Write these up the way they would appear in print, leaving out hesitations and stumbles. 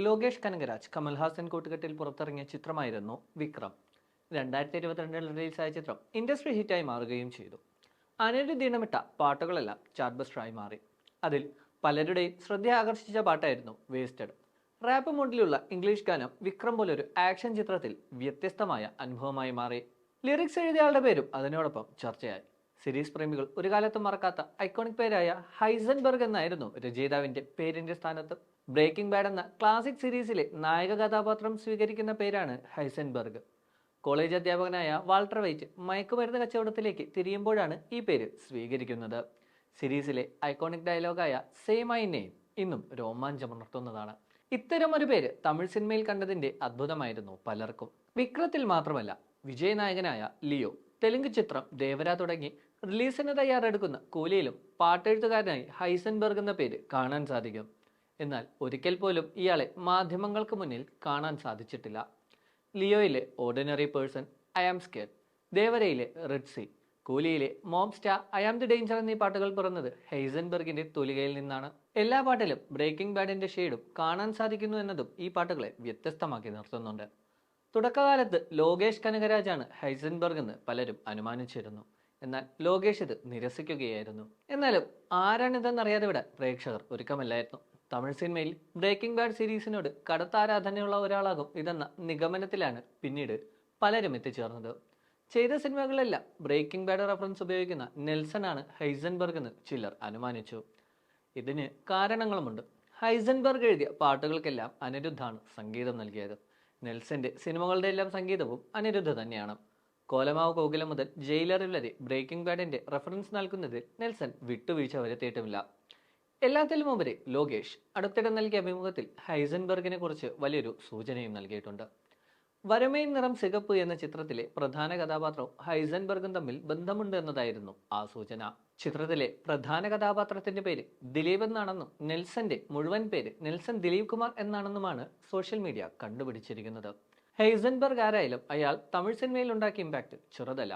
ലോകേഷ് കനകരാജ് കമൽഹാസൻ കൂട്ടുകെട്ടിൽ പുറത്തിറങ്ങിയ ചിത്രമായിരുന്നു വിക്രം. 2022 റിലീസായ ചിത്രം ഇൻഡസ്ട്രി ഹിറ്റായി മാറുകയും ചെയ്തു. അനിരുദ്ധ് ഈണമിട്ട പാട്ടുകളെല്ലാം ചാർട്ട് ബസ്റ്ററായി മാറി. അതിൽ പലരുടെയും ശ്രദ്ധ ആകർഷിച്ച പാട്ടായിരുന്നു വേസ്റ്റഡ്. റാപ്പ് മോഡിലുള്ള ഇംഗ്ലീഷ് ഗാനം വിക്രം പോലൊരു ആക്ഷൻ ചിത്രത്തിൽ വ്യത്യസ്തമായ അനുഭവമായി മാറി. ലിറിക്സ് എഴുതിയ ആളുടെ പേരും അതിനോടൊപ്പം ചർച്ചയായി. സീരീസ് പ്രേമികൾ ഒരു കാലത്തും മറക്കാത്ത ഐക്കോണിക് പേരായ ഹൈസൻബർഗ് എന്നായിരുന്നു രചയിതാവിന്റെ പേരിന്റെ സ്ഥാനത്ത്. ബ്രേക്കിംഗ് ബാഡ് എന്ന ക്ലാസിക് സീരീസിലെ നായക കഥാപാത്രം സ്വീകരിക്കുന്ന പേരാണ് ഹൈസൻബർഗ്. കോളേജ് അധ്യാപകനായ വാൾട്ടർ വൈറ്റ് മയക്കുമരുന്ന് കച്ചവടത്തിലേക്ക് തിരിയുമ്പോഴാണ് ഈ പേര് സ്വീകരിക്കുന്നത്. സീരീസിലെ ഐക്കോണിക് ഡയലോഗായ സേ മൈ നെയിം ഇന്നും രോമാഞ്ചമുണർത്തുന്നതാണ്. ഇത്തരം ഒരു പേര് തമിഴ് സിനിമയിൽ കണ്ടതിന്റെ അത്ഭുതമായിരുന്നു പലർക്കും. വിക്രത്തിൽ മാത്രമല്ല, വിജയ് നായകനായ ലിയോ, തെലുങ്ക് ചിത്രം ദേവര തുടങ്ങി റിലീസിന് തയ്യാറെടുക്കുന്ന കൂലിയിലും പാട്ടെഴുത്തുകാരനായി ഹൈസൻബർഗ് എന്ന പേര് കാണാൻ സാധിക്കും. എന്നാൽ ഒരിക്കൽ പോലും ഇയാളെ മാധ്യമങ്ങൾക്ക് മുന്നിൽ കാണാൻ സാധിച്ചിട്ടില്ല. ലിയോയിലെ ordinary person, I am scared, ദേവരയിലെ റെഡ് സീ, കൂലിയിലെ mom star, I am the danger എന്നീ പാട്ടുകൾ പിറന്നത് ഹൈസൻബർഗിന്റെ തൂലികയിൽ നിന്നാണ്. എല്ലാ പാട്ടിലും ബ്രേക്കിംഗ് ബാഡിന്റെ ഷെയ്ഡും കാണാൻ സാധിക്കുന്നു എന്നതും ഈ പാട്ടുകളെ വ്യത്യസ്തമാക്കി നിർത്തുന്നുണ്ട്. തുടക്കകാലത്ത് ലോകേഷ് കനകരാജാണ് ഹൈസൻബർഗ് എന്ന് പലരും അനുമാനിച്ചിരുന്നു. എന്നാൽ ലോകേഷ് ഇത് നിരസിക്കുകയായിരുന്നു. എന്നാലും ആരാണിതെന്നറിയാതെ വിടാൻ പ്രേക്ഷകർ ഒരുക്കമല്ലായിരുന്നു. തമിഴ് സിനിമയിൽ ബ്രേക്കിംഗ് ബാഡ് സീരീസിനോട് കടുത്ത ആരാധനയുള്ള ഒരാളാകും ഇതെന്ന നിഗമനത്തിലാണ് പിന്നീട് പലരും എത്തിച്ചേർന്നത്. ചെയ്ത സിനിമകളിലെല്ലാം ബ്രേക്കിംഗ് ബാഡ് റെഫറൻസ് ഉപയോഗിക്കുന്ന നെൽസൺ ആണ് ഹൈസൻബർഗ് എന്ന് ചിലർ അനുമാനിച്ചു. ഇതിന് കാരണങ്ങളുമുണ്ട്. ഹൈസൻബർഗ് എഴുതിയ പാട്ടുകൾക്കെല്ലാം അനിരുദ്ധാണ് സംഗീതം നൽകിയത്. നെൽസന്റെ സിനിമകളുടെ എല്ലാം സംഗീതവും അനിരുദ്ധ തന്നെയാണ്. കോലമാവ് കോകിലം മുതൽ ജയിലറിൽ വരെ ബ്രേക്കിംഗ് ബാഡിന്റെ റെഫറൻസ് നൽകുന്നതിൽ നെൽസൺ വിട്ടുവീഴ്ച വരുത്തിയിട്ടുമില്ല. എല്ലാത്തിലും ഉപരി ലോകേഷ് അടുത്തിടെ നൽകിയ അഭിമുഖത്തിൽ ഹൈസൻബർഗിനെ കുറിച്ച് വലിയൊരു സൂചനയും നൽകിയിട്ടുണ്ട്. വരമേൻ നിറം സികപ്പ് എന്ന ചിത്രത്തിലെ പ്രധാന കഥാപാത്രവും ഹൈസൻബർഗും തമ്മിൽ ബന്ധമുണ്ട് എന്നതായിരുന്നു ആ സൂചന. ചിത്രത്തിലെ പ്രധാന കഥാപാത്രത്തിന്റെ പേര് ദിലീപ് എന്നാണെന്നും നെൽസന്റെ മുഴുവൻ പേര് നെൽസൺ ദിലീപ് കുമാർ എന്നാണെന്നുമാണ് സോഷ്യൽ മീഡിയ കണ്ടുപിടിച്ചിരിക്കുന്നത്. ഹൈസൻബർഗ് ആരായാലും അയാൾ തമിഴ് സിനിമയിൽ ഉണ്ടാക്കിയ ഇമ്പാക്ട് ചെറുതല്ല.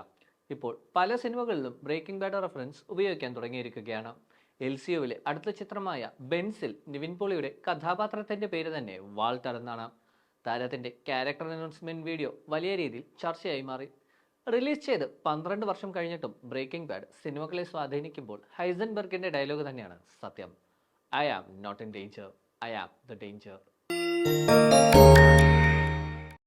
ഇപ്പോൾ പല സിനിമകളിലും ബ്രേക്കിംഗ് ബാഡ് റെഫറൻസ് ഉപയോഗിക്കാൻ തുടങ്ങിയിരിക്കുകയാണ്. LCUവിലെ അടുത്ത ചിത്രമായ ബെൻസിൽ നിവിൻ പോളിയുടെ കഥാപാത്രത്തിന്റെ പേര് തന്നെ വാൾട്ടർ എന്നാണ്. താരത്തിന്റെ ക്യാരക്ടർ അനൗൺസ്മെന്റ് വീഡിയോ വലിയ രീതിയിൽ ചർച്ചയായി മാറി. റിലീസ് ചെയ്ത് 12 വർഷം കഴിഞ്ഞിട്ടും ബ്രേക്കിംഗ് ബാഡ് സിനിമകളെ സ്വാധീനിക്കുമ്പോൾ ഹൈസൻബർഗിന്റെ ഡയലോഗ് തന്നെയാണ് സത്യം. I am not in danger, I am the danger.